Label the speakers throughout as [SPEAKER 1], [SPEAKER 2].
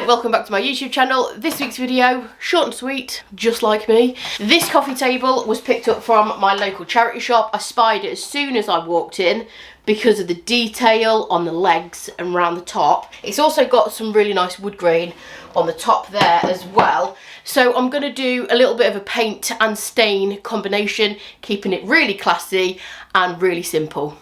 [SPEAKER 1] welcome back to my YouTube channel. This week's video, short and sweet, just like me. This coffee table was picked up from my local charity shop. I spied it as soon as I walked in because of the detail on the legs and around the top. It's also got some really nice wood grain on the top there as well. So I'm going to do a little bit of a paint and stain combination, keeping it really classy and really simple.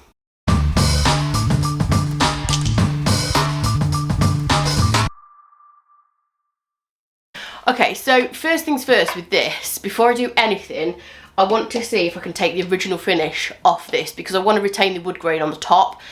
[SPEAKER 1] Okay, so first things first with this, before I do anything, I want to see if I can take the original finish off this because I want to retain the wood grain on the top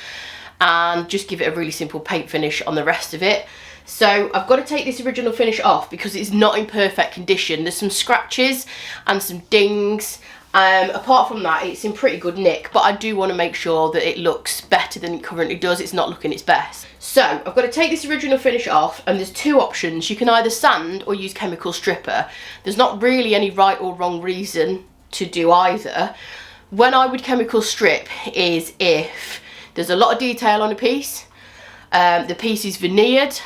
[SPEAKER 1] and just give it a really simple paint finish on the rest of it. So I've got to take this original finish off because it's not in perfect condition. There's some scratches and some dings. Apart from that, it's in pretty good nick, but I do want to make sure that it looks better than it currently does. It's not looking its best. So I've got to take this original finish off, and there's two options. You can either sand or use chemical stripper. There's not really any right or wrong reason to do either. When I would chemical strip is if there's a lot of detail on a piece, the piece is veneered,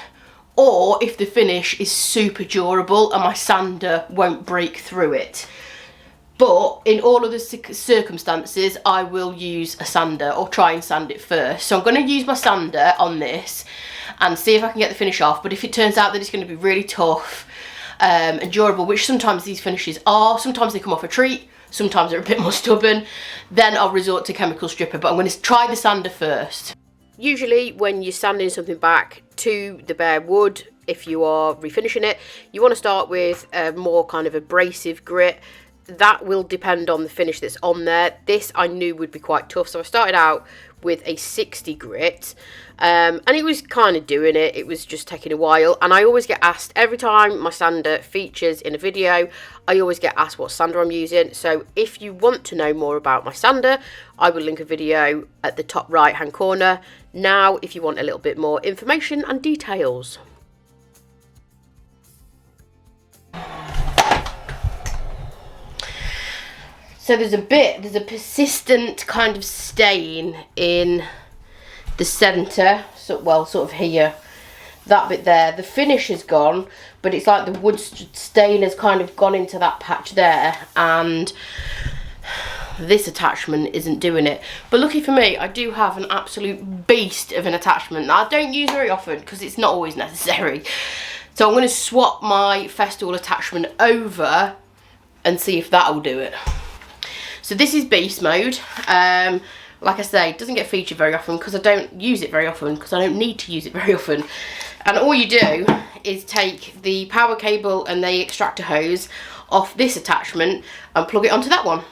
[SPEAKER 1] or if the finish is super durable and my sander won't break through it. But in all of the circumstances, I will use a sander or try and sand it first. So I'm going to use my sander on this and see if I can get the finish off. But if it turns out that it's going to be really tough and durable, which sometimes these finishes are, sometimes they come off a treat, sometimes they're a bit more stubborn, then I'll resort to chemical stripper. But I'm going to try the sander first. Usually when you're sanding something back to the bare wood, if you are refinishing it, you want to start with a more kind of abrasive grit. That will depend on the finish that's on there. This I knew would be quite tough, so I started out with a 60 grit, and it was kind of doing it. It was just taking a while, and I always get asked, every time my sander features in a video, I always get asked what sander I'm using. So if you want to know more about my sander, I will link a video at the top right hand corner. Now, if you want a little bit more information and details. So there's a persistent kind of stain in the centre, so, well, sort of here, that bit there. The finish is gone, but it's like the wood stain has kind of gone into that patch there, and this attachment isn't doing it. But lucky for me, I do have an absolute beast of an attachment that I don't use very often because it's not always necessary. So I'm going to swap my Festool attachment over and see if that'll do it. So this is beast mode. Like I say, it doesn't get featured very often because I don't use it very often, because I don't need to use it very often. And all you do is take the power cable and the extractor hose off this attachment and plug it onto that one.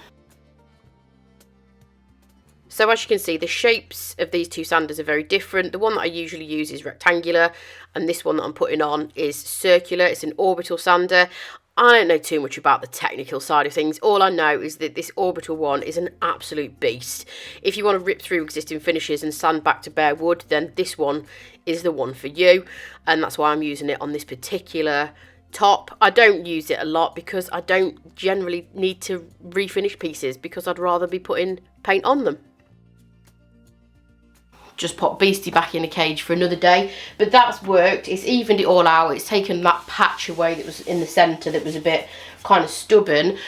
[SPEAKER 1] So as you can see, the shapes of these two sanders are very different. The one that I usually use is rectangular, and this one that I'm putting on is circular. It's an orbital sander. I don't know too much about the technical side of things. All I know is that this orbital one is an absolute beast. If you want to rip through existing finishes and sand back to bare wood, then this one is the one for you. And that's why I'm using it on this particular top. I don't use it a lot because I don't generally need to refinish pieces because I'd rather be putting paint on them. Just pop Beastie back in a cage for another day, but that's worked. It's evened it all out. It's taken that patch away that was in the centre that was a bit kind of stubborn,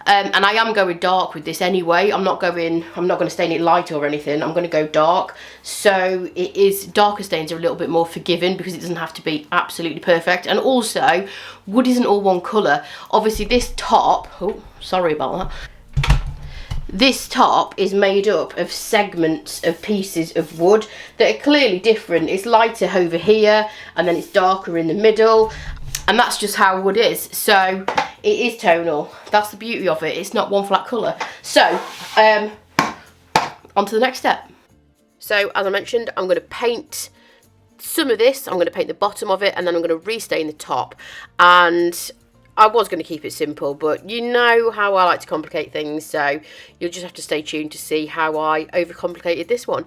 [SPEAKER 1] and I am going dark with this anyway. I'm not going to stain it light or anything. I'm going to go dark, so it is, darker stains are a little bit more forgiving because it doesn't have to be absolutely perfect. And also, wood isn't all one colour. Obviously this top, oh sorry about that, this top is made up of segments of pieces of wood that are clearly different. It's lighter over here and then it's darker in the middle, and that's just how wood is. So it is tonal. That's the beauty of it. It's not one flat colour. So on to the next step. So as I mentioned, I'm going to paint some of this. I'm going to paint the bottom of it, and then I'm going to restain the top. And I was going to keep it simple, but you know how I like to complicate things, so you'll just have to stay tuned to see how I overcomplicated this one.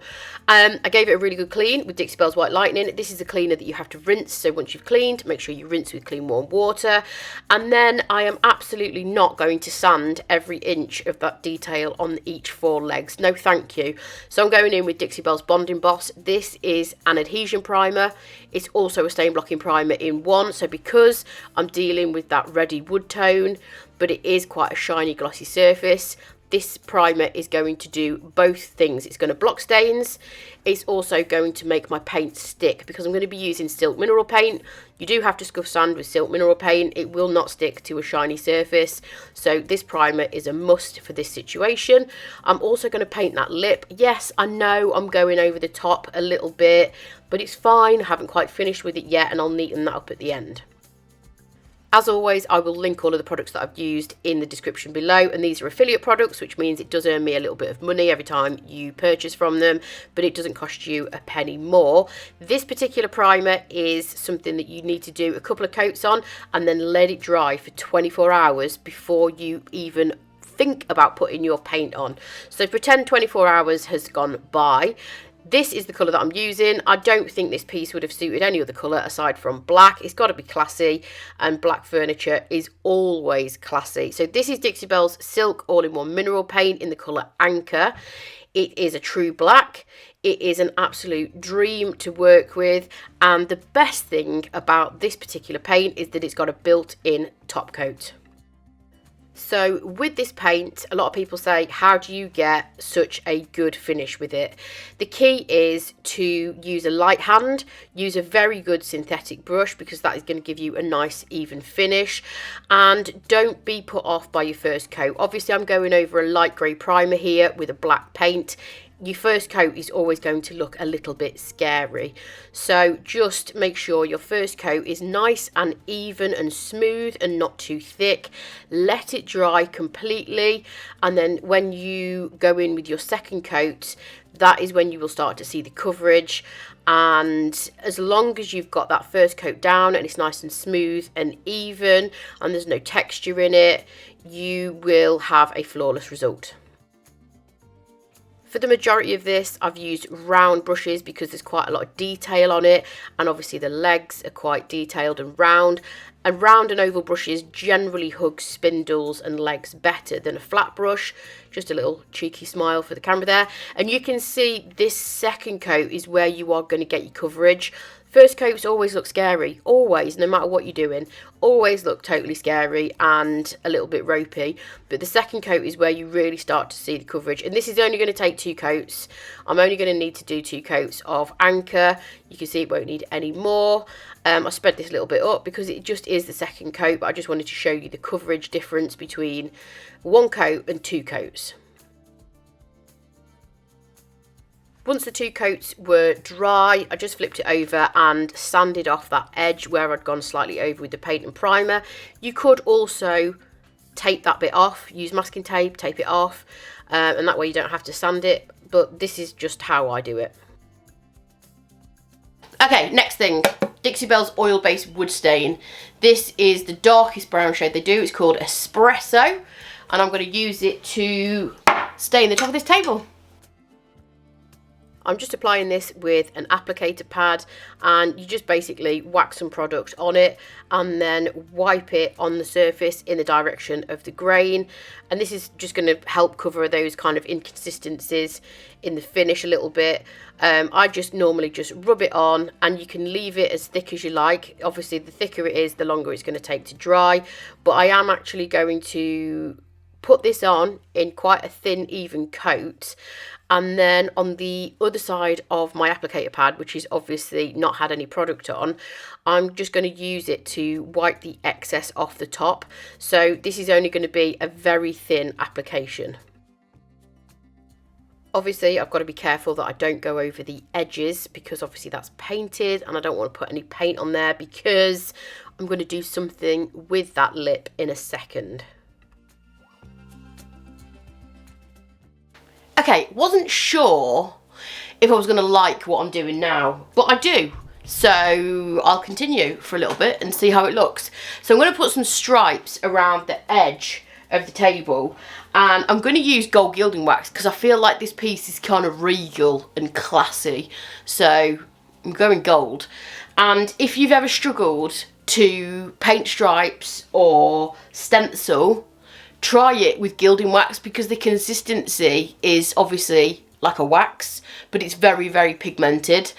[SPEAKER 1] I gave it a really good clean with Dixie Belle's White Lightning. This is a cleaner that you have to rinse, so once you've cleaned, make sure you rinse with clean warm water. And then I am absolutely not going to sand every inch of that detail on each 4 legs. No thank you. So I'm going in with Dixie Belle's Bonding Boss. This is an adhesion primer. It's also a stain blocking primer in one, so because I'm dealing with that ready wood tone, but it is quite a shiny glossy surface, this primer is going to do both things. It's going to block stains. It's also going to make my paint stick, because I'm going to be using silk mineral paint. You do have to scuff sand with silk mineral paint. It will not stick to a shiny surface. So this primer is a must for this situation. I'm also going to paint that lip. Yes, I know I'm going over the top a little bit, but it's fine. I haven't quite finished with it yet, and I'll neaten that up at the end. As always, I will link all of the products that I've used in the description below, and these are affiliate products, which means it does earn me a little bit of money every time you purchase from them, but it doesn't cost you a penny more. This particular primer is something that you need to do a couple of coats on and then let it dry for 24 hours before you even think about putting your paint on. So pretend 24 hours has gone by. This is the colour that I'm using. I don't think this piece would have suited any other colour aside from black. It's got to be classy, and black furniture is always classy. So this is Dixie Belle's Silk All-in-One Mineral Paint in the colour Anchor. It is a true black. It is an absolute dream to work with, and the best thing about this particular paint is that it's got a built-in top coat. So with this paint, a lot of people say, how do you get such a good finish with it? The key is to use a light hand, use a very good synthetic brush, because that is going to give you a nice even finish, and don't be put off by your first coat. Obviously I'm going over a light grey primer here with a black paint. Your first coat is always going to look a little bit scary, so just make sure your first coat is nice and even and smooth and not too thick. Let it dry completely, and then when you go in with your second coat, that is when you will start to see the coverage. And as long as you've got that first coat down and it's nice and smooth and even and there's no texture in it, you will have a flawless result. For the majority of this, I've used round brushes because there's quite a lot of detail on it, and obviously the legs are quite detailed and round. And round and oval brushes generally hug spindles and legs better than a flat brush. Just a little cheeky smile for the camera there. And you can see this second coat is where you are going to get your coverage. First coats always look scary, always, no matter what you're doing, always look totally scary and a little bit ropey. But the second coat is where you really start to see the coverage. And this is only going to take 2 coats. I'm only going to need to do 2 coats of Anchor. You can see it won't need any more. I spread this a little bit up because it just is the second coat, but I just wanted to show you the coverage difference between 1 coat and 2 coats. Once the 2 coats were dry, I just flipped it over and sanded off that edge where I'd gone slightly over with the paint and primer. You could also tape that bit off, use masking tape, tape it off, and that way you don't have to sand it, but this is just how I do it. Okay, next thing, Dixie Belle's oil-based wood stain. This is the darkest brown shade they do. It's called Espresso, and I'm going to use it to stain the top of this table. I'm just applying this with an applicator pad, and you just basically whack some product on it and then wipe it on the surface in the direction of the grain. And this is just going to help cover those kind of inconsistencies in the finish a little bit. I just normally just rub it on, and you can leave it as thick as you like. Obviously the thicker it is, the longer it's going to take to dry, but I am actually going to put this on in quite a thin even coat, and then on the other side of my applicator pad, which is obviously not had any product on, I'm just going to use it to wipe the excess off the top. So this is only going to be a very thin application. Obviously I've got to be careful that I don't go over the edges, because obviously that's painted and I don't want to put any paint on there, because I'm going to do something with that lip in a second. Okay, wasn't sure if I was going to like what I'm doing now, but I do. So I'll continue for a little bit and see how it looks. So I'm going to put some stripes around the edge of the table, and I'm going to use Gold Gilding Wax because I feel like this piece is kind of regal and classy, so I'm going gold. And if you've ever struggled to paint stripes or stencil, try it with gilding wax, because the consistency is obviously like a wax, but it's very, very pigmented,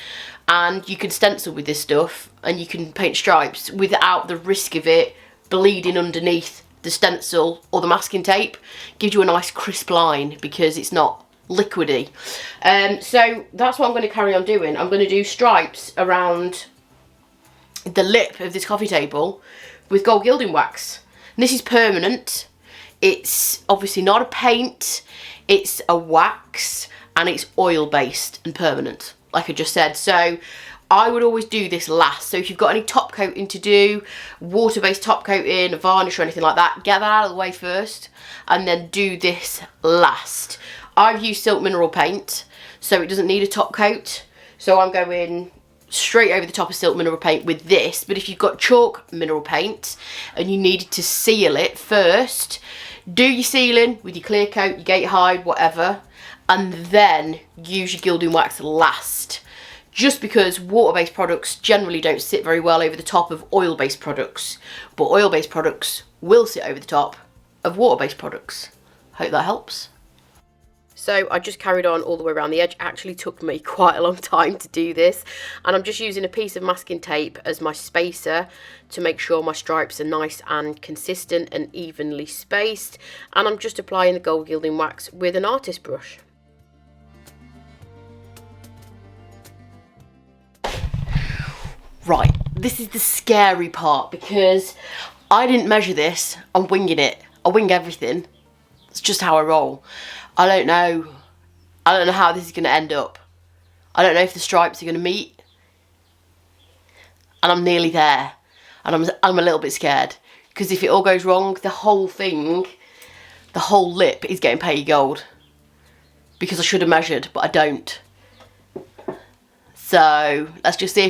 [SPEAKER 1] and you can stencil with this stuff and you can paint stripes without the risk of it bleeding underneath the stencil or the masking tape. Gives you a nice crisp line because it's not liquidy. So that's what I'm going to carry on doing. I'm going to do stripes around the lip of this coffee table with Gold Gilding Wax. And this is permanent. It's obviously not a paint, it's a wax, and it's oil based and permanent, like I just said. So I would always do this last. So if you've got any top coating to do, water based top coating, a varnish or anything like that, get that out of the way first and then do this last. I've used silk mineral paint, so it doesn't need a top coat, so I'm going straight over the top of silk mineral paint with this. But if you've got chalk mineral paint and you needed to seal it first, do your sealing with your clear coat, your gate hide, whatever, and then use your gilding wax last. Just because water-based products generally don't sit very well over the top of oil-based products, but oil-based products will sit over the top of water-based products. Hope that helps. So I just carried on all the way around the edge. Actually took me quite a long time to do this, and I'm just using a piece of masking tape as my spacer to make sure my stripes are nice and consistent and evenly spaced, and I'm just applying the Gold Gilding Wax with an artist brush. Right, this is the scary part because I didn't measure this. I'm winging it. I wing everything. It's just how I roll. I don't know how this is going to end up. I don't know if the stripes are going to meet. And I'm nearly there. And I'm a little bit scared. Because if it all goes wrong, the whole thing, the whole lip is getting painted gold. Because I should have measured, but I don't. So let's just see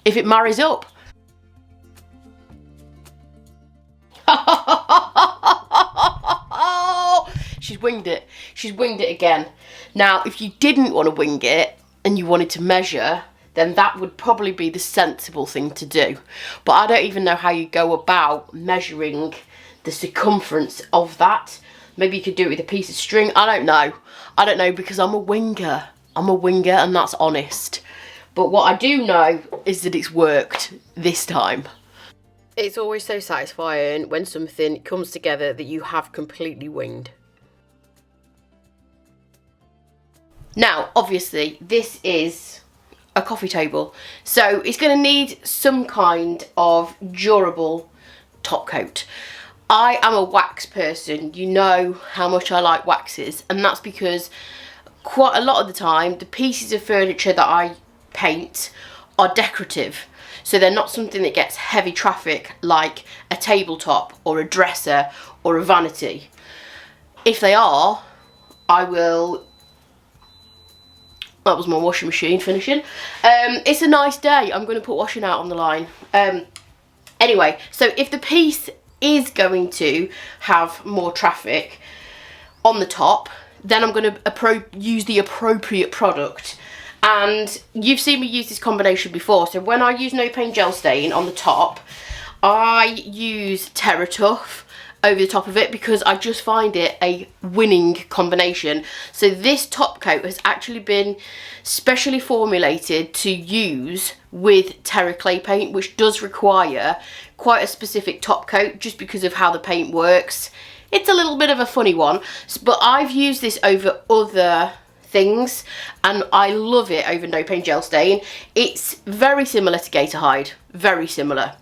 [SPEAKER 1] if it marries up. She's winged it. She's winged it again. Now, if you didn't want to wing it and you wanted to measure, then that would probably be the sensible thing to do. But I don't even know how you go about measuring the circumference of that. Maybe you could do it with a piece of string. I don't know. I don't know, because I'm a winger. I'm a winger, and that's honest. But what I do know is that it's worked this time. It's always so satisfying when something comes together that you have completely winged. Now, obviously, this is a coffee table, so it's going to need some kind of durable top coat. I am a wax person. You know how much I like waxes, and that's because quite a lot of the time the pieces of furniture that I paint are decorative, so they're not something that gets heavy traffic like a tabletop or a dresser or a vanity. If they are, I will... That was my washing machine finishing. It's a nice day. I'm going to put washing out on the line. Anyway, so if the piece is going to have more traffic on the top, then I'm going to use the appropriate product. And you've seen me use this combination before. So when I use No Pain Gel Stain on the top, I use Terra Tuff over the top of it because I just find it a winning combination. So this top coat has actually been specially formulated to use with Terra clay paint, which does require quite a specific top coat just because of how the paint works. It's a little bit of a funny one, but I've used this over other things and I love it over No Pain Gel Stain. It's very similar to Gator Hide, very similar.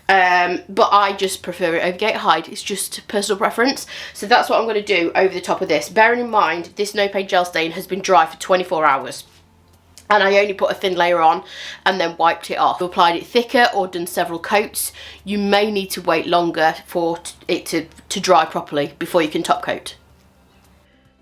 [SPEAKER 1] But I just prefer it over Gator Hide. It's just personal preference. So that's what I'm going to do over the top of this. Bearing in mind, this No Pain Gel Stain has been dry for 24 hours. And I only put a thin layer on and then wiped it off. If you applied it thicker or done several coats, you may need to wait longer for it to dry properly before you can top coat.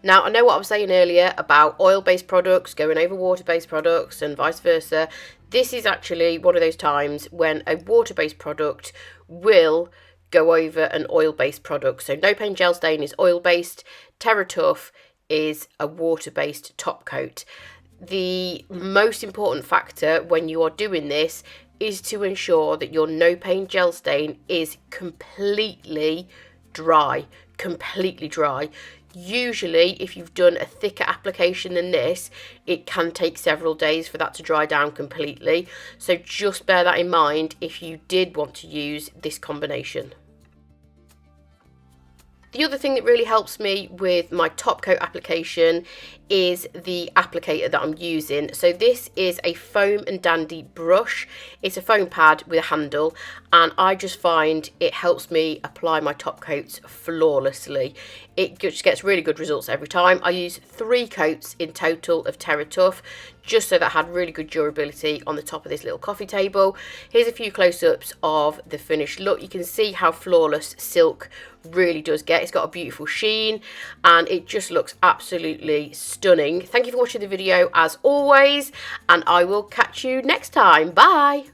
[SPEAKER 1] Now, I know what I was saying earlier about oil-based products going over water-based products and vice versa. This is actually one of those times when a water-based product will go over an oil-based product. So No Pain Gel Stain is oil-based, Terra Tuff is a water-based top coat. The most important factor when you are doing this is to ensure that your No Pain Gel Stain is completely dry. Usually, if you've done a thicker application than this, it can take several days for that to dry down completely. So just bear that in mind if you did want to use this combination. The other thing that really helps me with my top coat application is the applicator that I'm using. So this is a Foam and Dandy brush. It's a foam pad with a handle, and I just find it helps me apply my top coats flawlessly. It just gets really good results every time. I use 3 coats in total of Terra Tuff, just so that I had really good durability on the top of this little coffee table. Here's a few close-ups of the finished look. You can see how flawless silk really does get. It's got a beautiful sheen and it just looks absolutely stunning. Thank you for watching the video as always, and I will catch you next time. Bye.